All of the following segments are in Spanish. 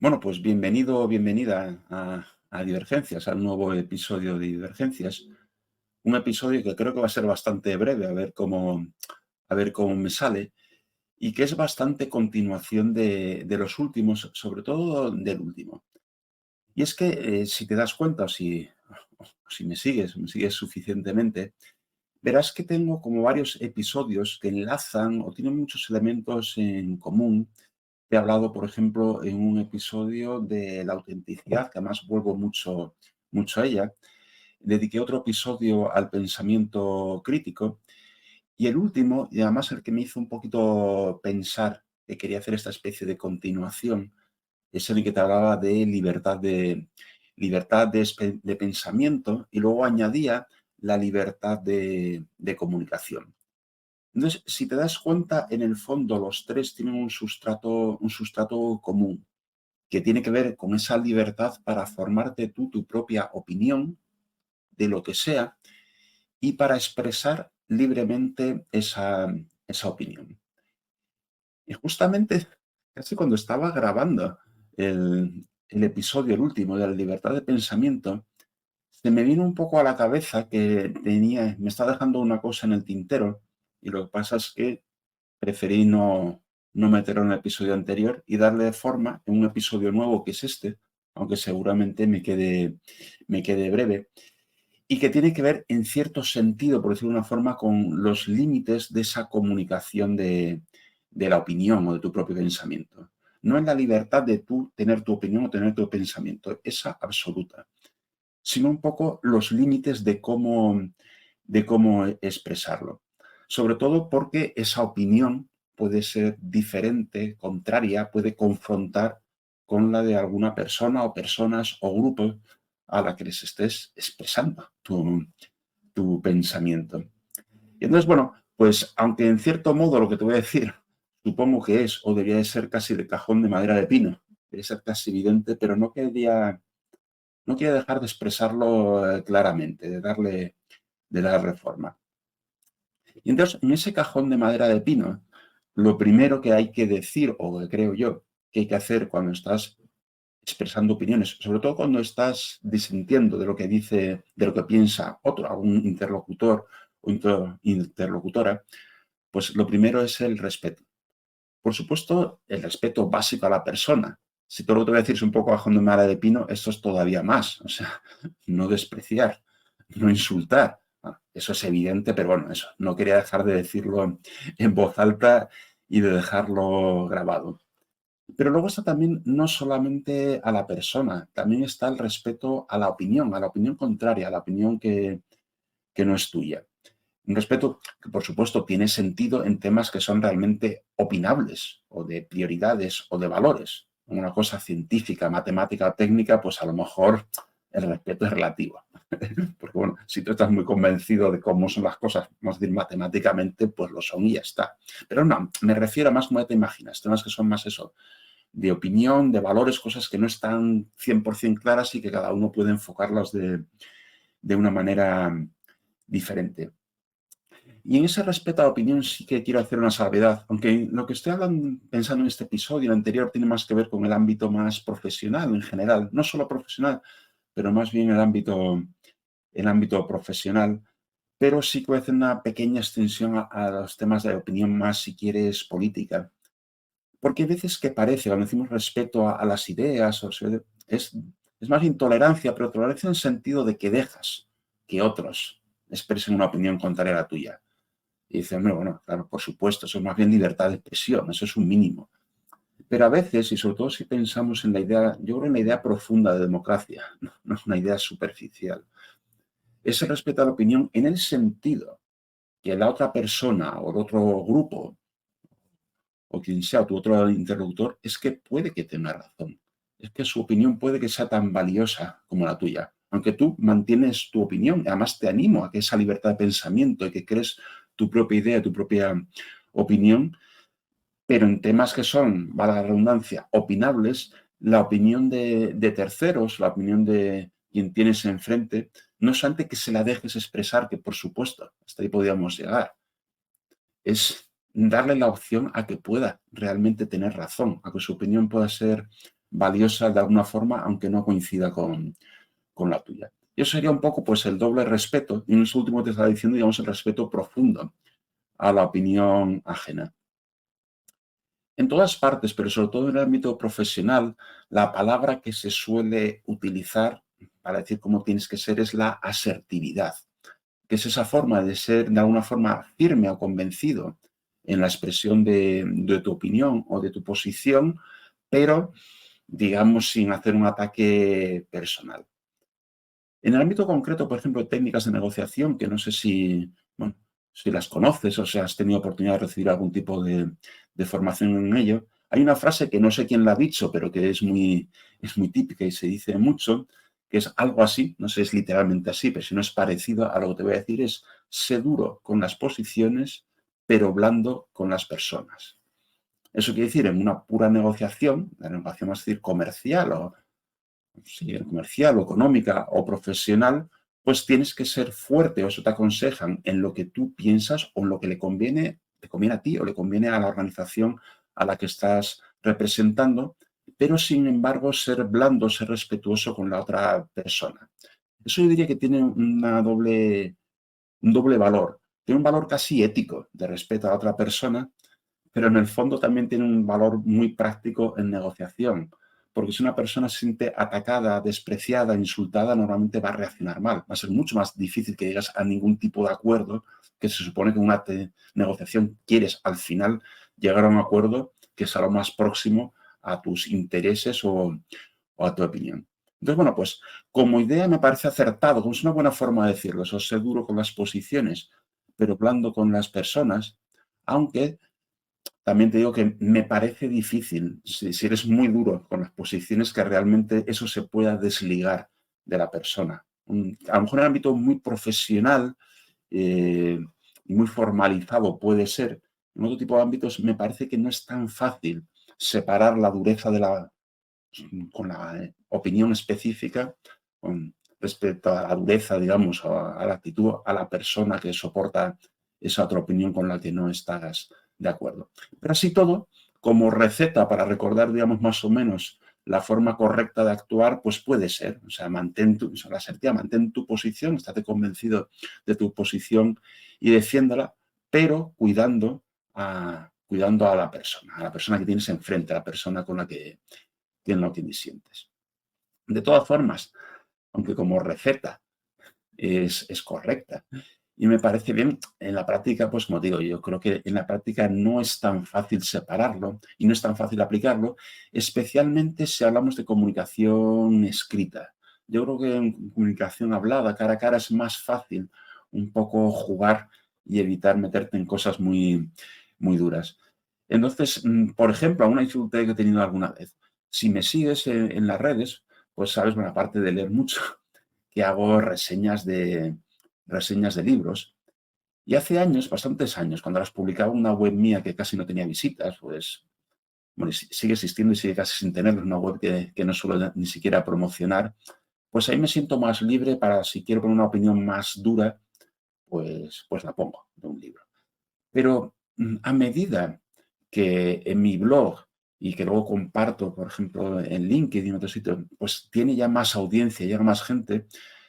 Bueno, pues bienvenido o bienvenida a Divergencias, al nuevo episodio de Divergencias. Un episodio que creo que va a ser bastante breve, a ver cómo me sale, y que es bastante continuación de los últimos, sobre todo del último. Y es que si te das cuenta o si me sigues suficientemente, verás que tengo como varios episodios que enlazan o tienen muchos elementos en común. He hablado, por ejemplo, en un episodio de la autenticidad, que además vuelvo mucho a ella. Dediqué otro episodio al pensamiento crítico. Y el último, y además el que me hizo un poquito pensar que quería hacer esta especie de continuación, es el que te hablaba de libertad de pensamiento, y luego añadía la libertad de comunicación. Entonces, si te das cuenta, en el fondo los tres tienen un sustrato común, que tiene que ver con esa libertad para formarte tú tu propia opinión de lo que sea y para expresar libremente esa opinión. Y justamente, casi cuando estaba grabando el episodio, el último, de la libertad de pensamiento, se me vino un poco a la cabeza que me está dejando una cosa en el tintero, y lo que pasa es que preferí no meterlo en el episodio anterior y darle forma en un episodio nuevo, que es este, aunque seguramente me quede breve, y que tiene que ver en cierto sentido, por decirlo de una forma, con los límites de esa comunicación de la opinión o de tu propio pensamiento. No en la libertad de tú tener tu opinión o tener tu pensamiento, esa absoluta, sino un poco los límites de cómo expresarlo. Sobre todo porque esa opinión puede ser diferente, contraria, puede confrontar con la de alguna persona o personas o grupos a la que les estés expresando tu pensamiento. Y entonces, bueno, pues aunque en cierto modo lo que te voy a decir supongo que es o debería de ser casi de cajón de madera de pino, debería ser casi evidente, pero no quería dejar de expresarlo claramente, de darle forma. Y entonces, en ese cajón de madera de pino, lo primero que hay que decir, o que creo yo que hay que hacer cuando estás expresando opiniones, sobre todo cuando estás disintiendo de lo que dice, de lo que piensa otro, algún interlocutor o interlocutora, pues lo primero es el respeto. Por supuesto, el respeto básico a la persona. Si todo lo que te voy a decir es un poco cajón de madera de pino, esto es todavía más. O sea, no despreciar, no insultar. Eso es evidente, pero bueno, eso. No quería dejar de decirlo en voz alta y de dejarlo grabado. Pero luego está también no solamente a la persona, también está el respeto a la opinión contraria, a la opinión que no es tuya. Un respeto que, por supuesto, tiene sentido en temas que son realmente opinables, o de prioridades, o de valores. Una cosa científica, matemática o técnica, pues a lo mejor el respeto es relativo. Porque, bueno, si tú estás muy convencido de cómo son las cosas, vamos a decir, matemáticamente, pues lo son y ya está. Pero no, me refiero a más como te imaginas, temas que son más eso, de opinión, de valores, cosas que no están 100% claras y que cada uno puede enfocarlas de una manera diferente. Y en ese respeto a la opinión sí que quiero hacer una salvedad, aunque lo que estoy pensando en este episodio, el anterior, tiene más que ver con el ámbito más profesional en general, no solo profesional, pero más bien el ámbito profesional, pero sí que voy a hacer una pequeña extensión a los temas de opinión más, si quieres, política. Porque hay veces que parece, cuando decimos respeto a las ideas, es más intolerancia, pero tolerancia en el sentido de que dejas que otros expresen una opinión contraria a la tuya. Y dice, hombre, bueno, claro, por supuesto, eso es más bien libertad de expresión, eso es un mínimo. Pero a veces, y sobre todo si pensamos en la idea, yo creo en la idea profunda de democracia, no es una idea superficial, es el respeto a la opinión en el sentido que la otra persona o el otro grupo o quien sea tu otro interlocutor es que puede que tenga razón. Es que su opinión puede que sea tan valiosa como la tuya. Aunque tú mantienes tu opinión, además te animo a que esa libertad de pensamiento y que crees tu propia idea, tu propia opinión, pero en temas que son, valga la redundancia, opinables, la opinión de terceros, la opinión de quien tienes enfrente, no es antes que se la dejes expresar, que por supuesto, hasta ahí podríamos llegar, es darle la opción a que pueda realmente tener razón, a que su opinión pueda ser valiosa de alguna forma, aunque no coincida con la tuya. Y eso sería un poco pues el doble respeto, y en eso último te estaba diciendo, digamos, el respeto profundo a la opinión ajena. En todas partes, pero sobre todo en el ámbito profesional, la palabra que se suele utilizar para decir cómo tienes que ser es la asertividad, que es esa forma de ser de alguna forma firme o convencido en la expresión de tu opinión o de tu posición, pero digamos sin hacer un ataque personal. En el ámbito concreto, por ejemplo, técnicas de negociación, que no sé si, bueno, si las conoces o si has tenido oportunidad de recibir algún tipo de formación en ello, hay una frase que no sé quién la ha dicho, pero que es muy típica y se dice mucho, que es algo así, no sé si es literalmente así, pero si no es parecido a lo que te voy a decir, es sé duro con las posiciones, pero blando con las personas. Eso quiere decir, en una pura negociación, la negociación es decir, comercial o si comercial o económica o profesional, pues tienes que ser fuerte, o eso te aconsejan, en lo que tú piensas o en lo que te conviene a ti o le conviene a la organización a la que estás representando, pero sin embargo ser blando, ser respetuoso con la otra persona. Eso yo diría que tiene un doble valor. Tiene un valor casi ético de respeto a la otra persona, pero en el fondo también tiene un valor muy práctico en negociación, porque si una persona se siente atacada, despreciada, insultada, normalmente va a reaccionar mal. Va a ser mucho más difícil que llegas a ningún tipo de acuerdo, que se supone que en una negociación quieres al final llegar a un acuerdo que sea lo más próximo a tus intereses o a tu opinión. Entonces, bueno, pues como idea me parece acertado, como es una buena forma de decirlo, eso, ser duro con las posiciones, pero blando con las personas, aunque también te digo que me parece difícil, si eres muy duro con las posiciones, que realmente eso se pueda desligar de la persona. A lo mejor en el ámbito muy profesional y muy formalizado puede ser. En otro tipo de ámbitos me parece que no es tan fácil separar la dureza con la opinión específica con respecto a la dureza, digamos, a la actitud, a la persona que soporta esa otra opinión con la que no estás de acuerdo. Pero así todo, como receta para recordar, digamos, más o menos la forma correcta de actuar, pues puede ser. O sea, la asertiva, mantén tu posición, estate convencido de tu posición y defiéndala, pero cuidando a la persona que tienes enfrente, a la persona con la que lo que disientes. De todas formas, aunque como receta es correcta y me parece bien, en la práctica, pues como digo, yo creo que en la práctica no es tan fácil separarlo y no es tan fácil aplicarlo, especialmente si hablamos de comunicación escrita. Yo creo que en comunicación hablada, cara a cara, es más fácil un poco jugar y evitar meterte en cosas muy duras. Entonces, por ejemplo, una dificultad que he tenido alguna vez, si me sigues en las redes, pues sabes, bueno, aparte de leer mucho, que hago reseñas de libros. Y hace años, bastantes años, cuando las publicaba en una web mía que casi no tenía visitas, pues bueno, sigue existiendo y sigue casi sin tener, una web que no suelo ni siquiera promocionar, pues ahí me siento más libre para si quiero poner una opinión más dura, pues la pongo de un libro. Pero a medida que en mi blog y que luego comparto, por ejemplo, en LinkedIn, en otro sitio, pues tiene ya más audiencia, llega más gente,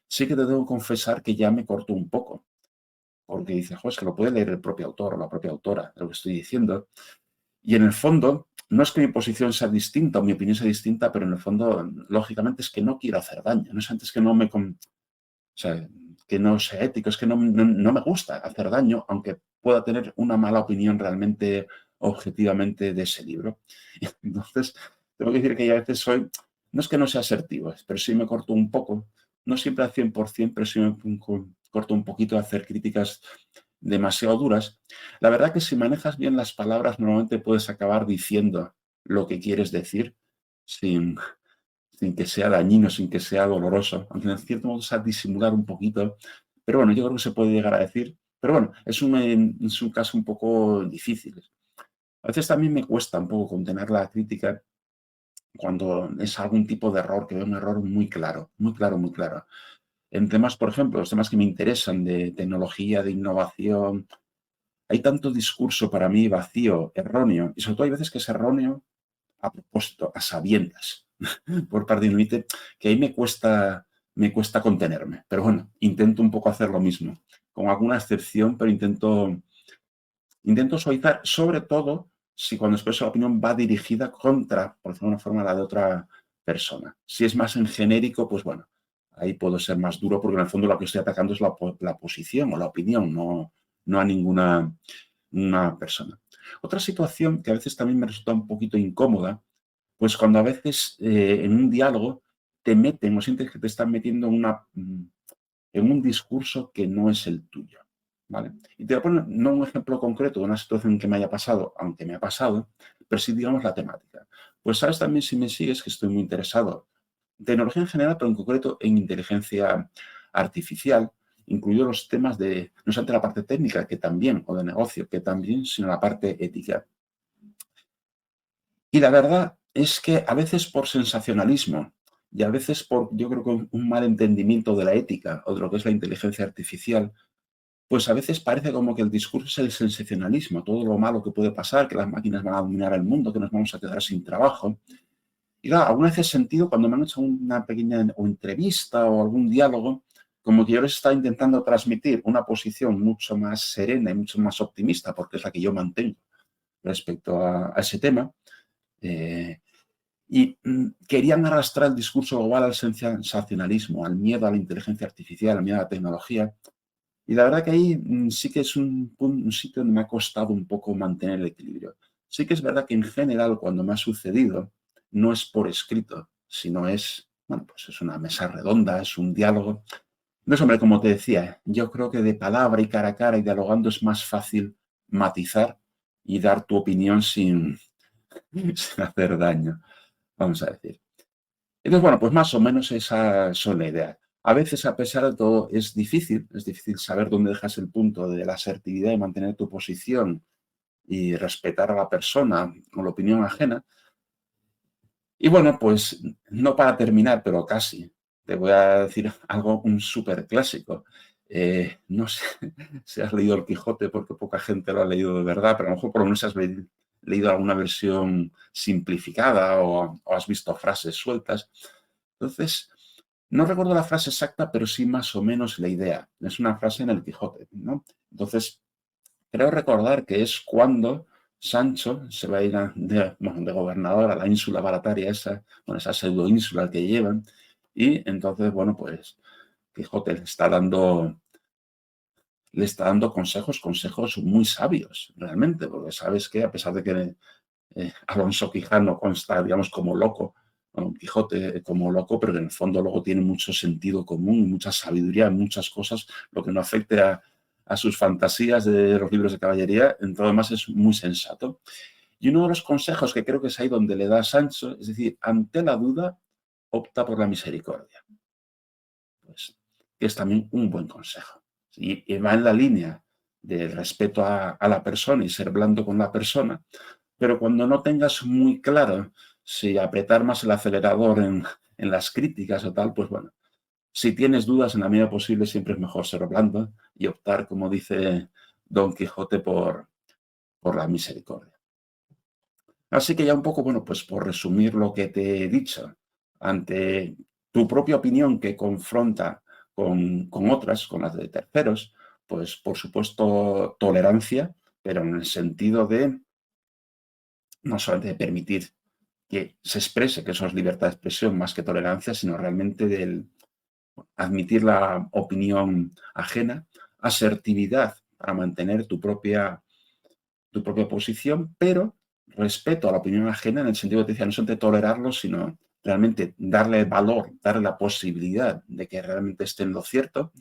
sí que te debo confesar que ya me corto un poco, porque dices, es que lo puede leer el propio autor o la propia autora de lo que estoy diciendo. Y en el fondo, no es que mi posición sea distinta o mi opinión sea distinta, pero en el fondo, lógicamente, es que no quiero hacer daño. No es antes que no o sea, que no sea ético, es que no me gusta hacer daño, aunque pueda tener una mala opinión realmente objetivamente de ese libro. Entonces, tengo que decir que ya a veces no es que no sea asertivo, pero sí me corto un poco, no siempre al 100%, pero sí me corto un poquito a hacer críticas demasiado duras. La verdad que si manejas bien las palabras, normalmente puedes acabar diciendo lo que quieres decir sin, sin que sea dañino, sin que sea doloroso, aunque en cierto modo sea disimular un poquito. Pero bueno, yo creo que se puede llegar a decir. Pero bueno, es un caso un poco difícil. A veces también me cuesta un poco contener la crítica cuando es algún tipo de error, que veo un error muy claro, muy claro, muy claro. En temas, por ejemplo, los temas que me interesan de tecnología, de innovación, hay tanto discurso para mí vacío, erróneo, y sobre todo hay veces que es erróneo a propósito, a sabiendas. por parte de un límite que ahí me cuesta contenerme. Pero bueno, intento un poco hacer lo mismo, con alguna excepción, pero intento suavizar, sobre todo si cuando expreso la opinión va dirigida contra, por decirlo de una forma, la de otra persona. Si es más en genérico, pues bueno, ahí puedo ser más duro porque en el fondo lo que estoy atacando es la posición o la opinión, no a ninguna una persona. Otra situación que a veces también me resulta un poquito incómoda, pues cuando a veces en un diálogo te meten o sientes que te están metiendo en un discurso que no es el tuyo. ¿Vale? Y te voy a poner no un ejemplo concreto de una situación que me haya pasado, aunque me ha pasado, pero sí digamos la temática. Pues sabes también, si me sigues, que estoy muy interesado en tecnología en general, pero en concreto en inteligencia artificial, incluidos los temas de, no solamente la parte técnica, que también, o de negocio, que también, sino la parte ética. Y la verdad es que a veces por sensacionalismo y a veces por, yo creo que un mal entendimiento de la ética o de lo que es la inteligencia artificial, pues a veces parece como que el discurso es el sensacionalismo, todo lo malo que puede pasar, que las máquinas van a dominar el mundo, que nos vamos a quedar sin trabajo. Y claro, alguna vez he sentido cuando me han hecho una pequeña o entrevista o algún diálogo, como que yo les estaba intentando transmitir una posición mucho más serena y mucho más optimista, porque es la que yo mantengo respecto a ese tema. Eh, querían arrastrar el discurso global al sensacionalismo, al miedo a la inteligencia artificial, al miedo a la tecnología. Y la verdad que ahí sí que es un sitio donde me ha costado un poco mantener el equilibrio. Sí que es verdad que en general cuando me ha sucedido no es por escrito, sino es, bueno, pues es una mesa redonda, es un diálogo. No, hombre, como te decía, yo creo que de palabra y cara a cara y dialogando es más fácil matizar y dar tu opinión sin hacer daño, vamos a decir. Entonces, bueno, pues más o menos esa son la idea. A veces, a pesar de todo, es difícil saber dónde dejas el punto de la asertividad y mantener tu posición y respetar a la persona o la opinión ajena. Y bueno, pues no para terminar, pero casi, te voy a decir algo, un súper clásico. No sé si has leído El Quijote, porque poca gente lo ha leído de verdad, pero a lo mejor por lo menos has leído alguna versión simplificada o has visto frases sueltas. Entonces, no recuerdo la frase exacta, pero sí más o menos la idea. Es una frase en El Quijote, ¿no? Entonces, creo recordar que es cuando Sancho se va a ir de gobernador a la ínsula barataria esa, bueno, esa pseudo ínsula que llevan, y entonces, bueno, pues Quijote le está dando consejos muy sabios, realmente, porque sabes que a pesar de que Alonso Quijano consta, digamos, como loco, bueno, Quijote como loco, pero que en el fondo luego tiene mucho sentido común, mucha sabiduría en muchas cosas, lo que no afecte a sus fantasías de los libros de caballería, en todo lo demás es muy sensato. Y uno de los consejos que creo que es ahí donde le da a Sancho, es decir, ante la duda, opta por la misericordia. Pues, que es también un buen consejo. Y va en la línea del respeto a la persona y ser blando con la persona, pero cuando no tengas muy claro si apretar más el acelerador en las críticas o tal, pues bueno, si tienes dudas, en la medida posible siempre es mejor ser blando y optar, como dice Don Quijote, por la misericordia. Así que ya un poco, bueno, pues por resumir lo que te he dicho, ante tu propia opinión que confronta con otras, con las de terceros, pues por supuesto tolerancia, pero en el sentido de no solamente de permitir que se exprese, que eso es libertad de expresión más que tolerancia, sino realmente del admitir la opinión ajena, asertividad para mantener tu propia posición, pero respeto a la opinión ajena en el sentido que te decía, no solamente tolerarlo, sino realmente darle valor, darle la posibilidad de que realmente esté en lo cierto.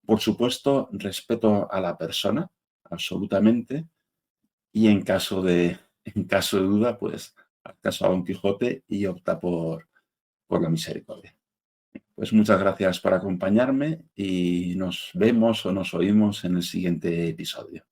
Por supuesto, respeto a la persona, absolutamente, y en caso de duda, pues haz caso a Don Quijote y opta por la misericordia. Pues muchas gracias por acompañarme y nos vemos o nos oímos en el siguiente episodio.